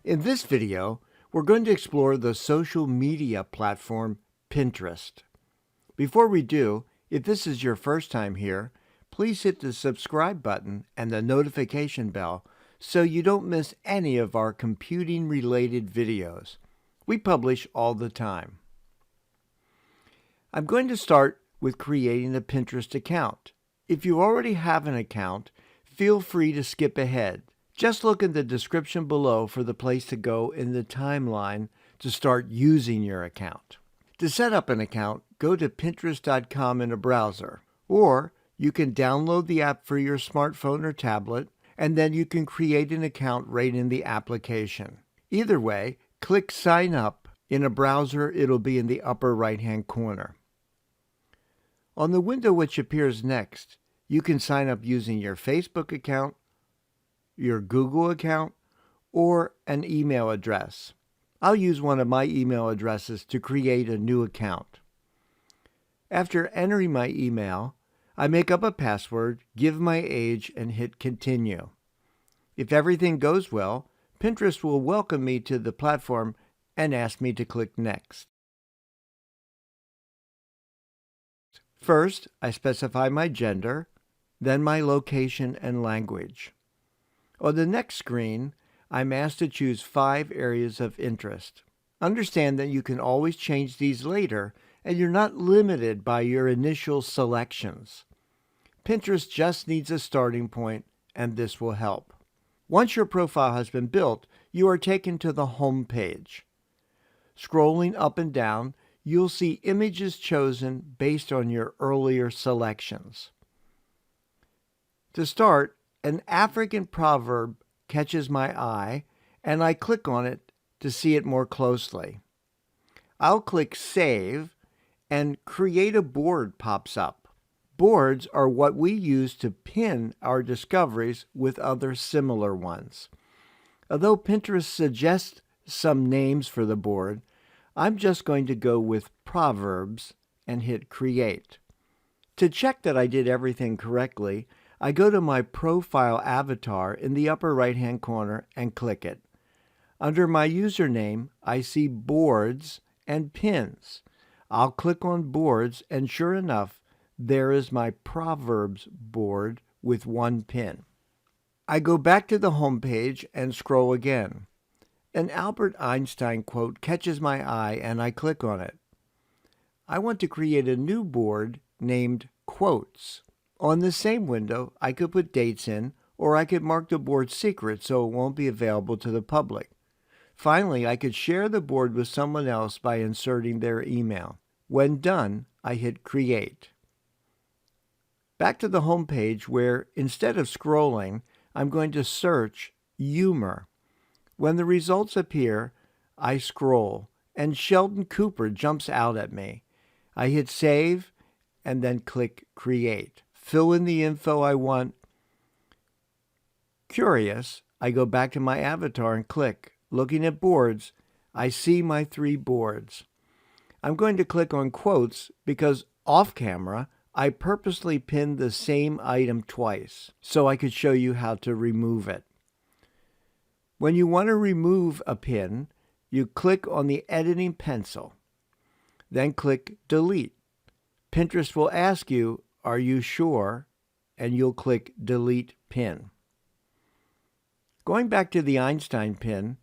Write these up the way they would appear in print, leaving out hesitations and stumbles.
In this video, we're going to explore the social media platform Pinterest. Before we do, if this is your first time here, please hit the subscribe button and the notification bell so you don't miss any of our computing-related videos. We publish all the time. I'm going to start with creating a Pinterest account. If you already have an account, feel free to skip ahead. Just look in the description below for the place to go in the timeline to start using your account. To set up an account, go to Pinterest.com in a browser, or you can download the app for your smartphone or tablet, and then you can create an account right in the application. Either way, click Sign Up. In a browser, it'll be in the upper right-hand corner. On the window which appears next, you can sign up using your Facebook account, your Google account, or an email address. I'll use one of my email addresses to create a new account. After entering my email, I make up a password, give my age, and hit Continue. If everything goes well, Pinterest will welcome me to the platform and ask me to click Next. First, I specify my gender, then my location and language. On the next screen, I'm asked to choose 5 areas of interest. Understand that you can always change these later, and you're not limited by your initial selections. Pinterest just needs a starting point, and this will help. Once your profile has been built, you are taken to the home page. Scrolling up and down, you'll see images chosen based on your earlier selections. To start, an African proverb catches my eye, and I click on it to see it more closely. I'll click Save, and Create a Board pops up. Boards are what we use to pin our discoveries with other similar ones. Although Pinterest suggests some names for the board, I'm just going to go with Proverbs and hit Create. To check that I did everything correctly, I go to my profile avatar in the upper right-hand corner and click it. Under my username, I see Boards and Pins. I'll click on Boards, and sure enough, there is my Proverbs board with 1 pin. I go back to the home page and scroll again. An Albert Einstein quote catches my eye, and I click on it. I want to create a new board named Quotes. On the same window, I could put dates in, or I could mark the board secret so it won't be available to the public. Finally, I could share the board with someone else by inserting their email. When done, I hit Create. Back to the home page where, instead of scrolling, I'm going to search humor. When the results appear, I scroll, and Sheldon Cooper jumps out at me. I hit Save, and then click Create. Fill in the info I want. Curious, I go back to my avatar and click. Looking at boards, I see my 3 boards. I'm going to click on Quotes because off camera, I purposely pinned the same item twice so I could show you how to remove it. When you want to remove a pin, you click on the editing pencil. Then click Delete. Pinterest will ask you, "Are you sure?" and you'll click Delete Pin. Going back to the Einstein pin,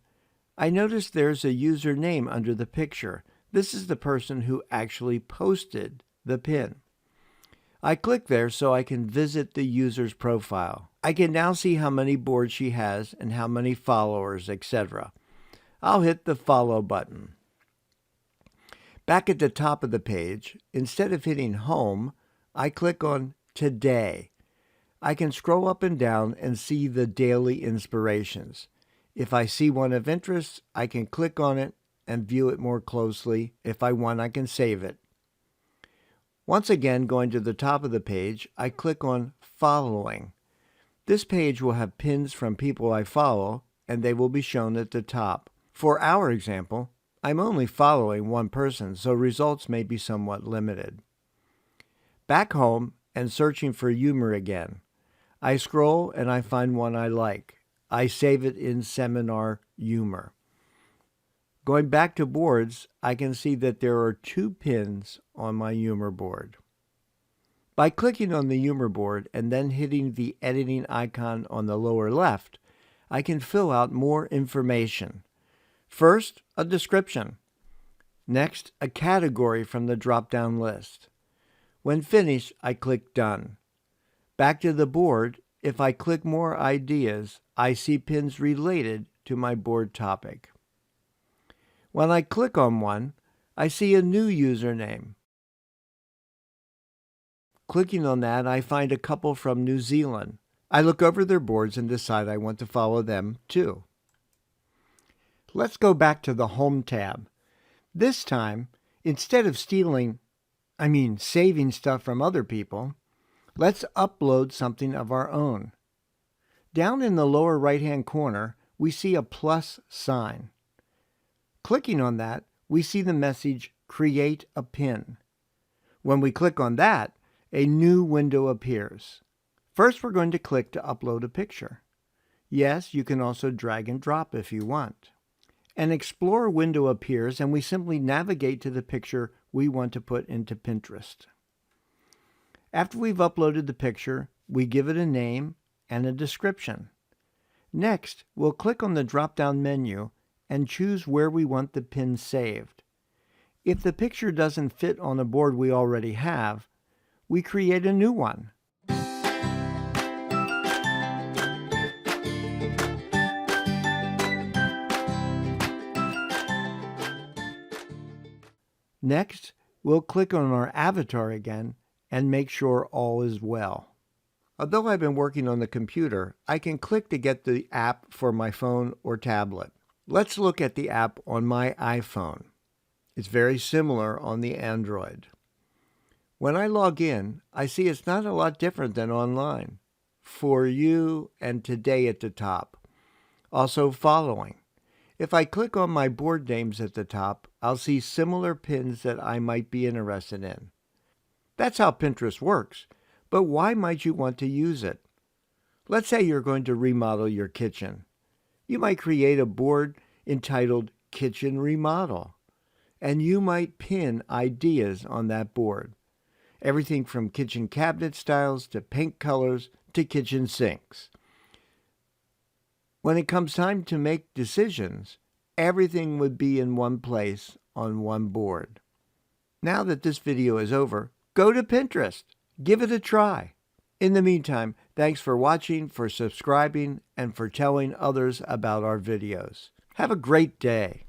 I notice there's a username under the picture. This is the person who actually posted the pin. I click there so I can visit the user's profile. I can now see how many boards she has and how many followers, etc. I'll hit the Follow button. Back at the top of the page, instead of hitting Home, I click on Today. I can scroll up and down and see the daily inspirations. If I see one of interest, I can click on it and view it more closely. If I want, I can save it. Once again, going to the top of the page, I click on Following. This page will have pins from people I follow, and they will be shown at the top. For our example, I'm only following one person, so results may be somewhat limited. Back home and searching for humor again. I scroll and I find one I like. I save it in Seminar Humor. Going back to boards, I can see that there are 2 pins on my Humor board. By clicking on the Humor board and then hitting the editing icon on the lower left, I can fill out more information. First, a description. Next, a category from the drop-down list. When finished, I click Done. Back to the board, if I click More Ideas, I see pins related to my board topic. When I click on one, I see a new username. Clicking on that, I find a couple from New Zealand. I look over their boards and decide I want to follow them too. Let's go back to the Home tab. This time, instead of saving stuff from other people, let's upload something of our own. Down in the lower right-hand corner, we see a plus sign. Clicking on that, we see the message, Create a Pin. When we click on that, a new window appears. First, we're going to click to upload a picture. Yes, you can also drag and drop if you want. An Explore window appears and we simply navigate to the picture we want to put into Pinterest. After we've uploaded the picture, we give it a name and a description. Next, we'll click on the drop-down menu and choose where we want the pin saved. If the picture doesn't fit on a board we already have, we create a new one. Next, we'll click on our avatar again and make sure all is well. Although I've been working on the computer, I can click to get the app for my phone or tablet. Let's look at the app on my iPhone. It's very similar on the Android. When I log in, I see it's not a lot different than online. For You and Today at the top. Also Following. If I click on my board names at the top, I'll see similar pins that I might be interested in. That's how Pinterest works, but why might you want to use it? Let's say you're going to remodel your kitchen. You might create a board entitled Kitchen Remodel, and you might pin ideas on that board. Everything from kitchen cabinet styles to paint colors to kitchen sinks. When it comes time to make decisions, everything would be in one place on one board. Now that this video is over, go to Pinterest. Give it a try. In the meantime, thanks for watching, for subscribing, and for telling others about our videos. Have a great day.